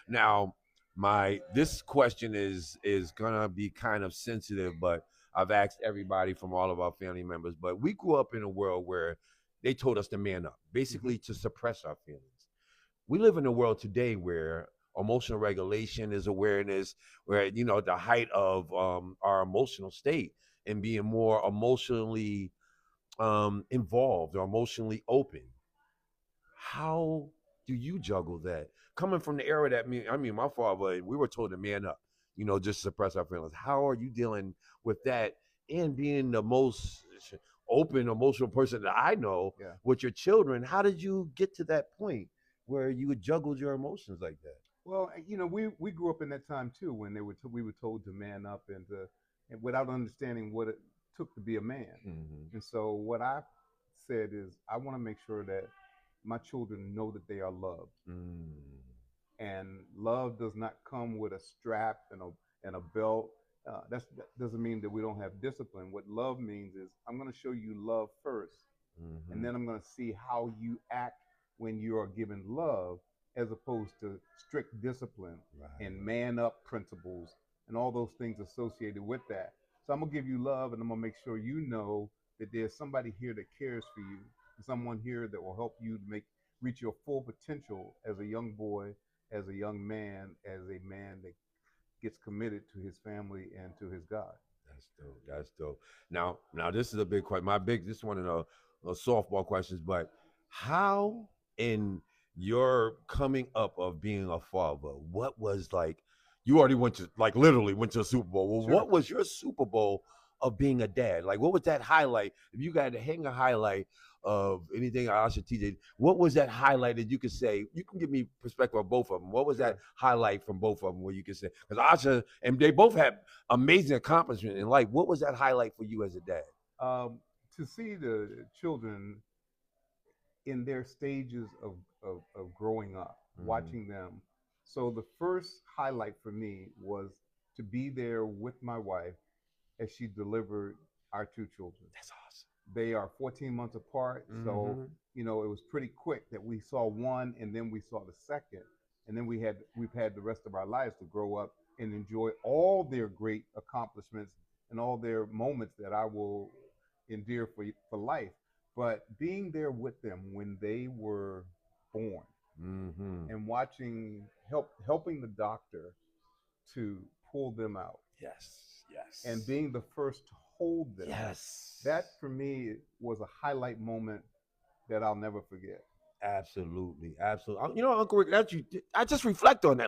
Now, this question is gonna be kind of sensitive, but I've asked everybody from all of our family members. But we grew up in a world where they told us to man up, basically to suppress our feelings. We live in a world today where emotional regulation is awareness, where the height of our emotional state and being more emotionally involved or emotionally open. How do you juggle that? Coming from the era that my father, we were told to man up, just suppress our feelings. How are you dealing with that and being the most open, emotional person that I know Yeah. with your children? How did you get to that point where you would juggle your emotions like that? Well, we grew up in that time too when we were told to man up and without understanding what it took to be a man. Mm-hmm. And so what I said is I want to make sure that my children know that they are loved. Mm. And love does not come with a strap and a belt. That doesn't mean that we don't have discipline. What love means is I'm going to show you love first, and Mm-hmm. then I'm going to see how you act when you are given love, as opposed to strict discipline Right, and man up principles and all those things associated with that. So I'm going to give you love, and I'm going to make sure you know that there's somebody here that cares for you, and someone here that will help you to make reach your full potential as a young boy, as a young man, as a man that gets committed to his family and to his God. that's dope. That's dope. Now this is a big question. This is one of the softball questions, but how in your coming up of being a father, what was like? You already went to like literally went to a Super Bowl. Well, Sure. what was your Super Bowl of being a dad? Like, what was that highlight? If you got to hang a highlight of anything Asha TJ, what was that highlight that you could say? You can give me perspective of both of them. What was that Sure. highlight from both of them where you could say? Because Asha and they both had amazing accomplishment in life. What was that highlight for you as a dad? Um, to see the children in their stages of growing up, Mm-hmm. watching them. So the first highlight for me was to be there with my wife as she delivered our two children. That's awesome. They are 14 months apart, so Mm-hmm. it was pretty quick that we saw one and then we saw the second, and then we've had the rest of our lives to grow up and enjoy all their great accomplishments and all their moments that I will endure for life. But being there with them when they were born Mm-hmm. and helping the doctor to pull them out Yes. and Yes. being the first to hold them, Yes. that for me was a highlight moment that I'll never forget. Absolutely. Absolutely. You know, Uncle Rick, I just reflect on that.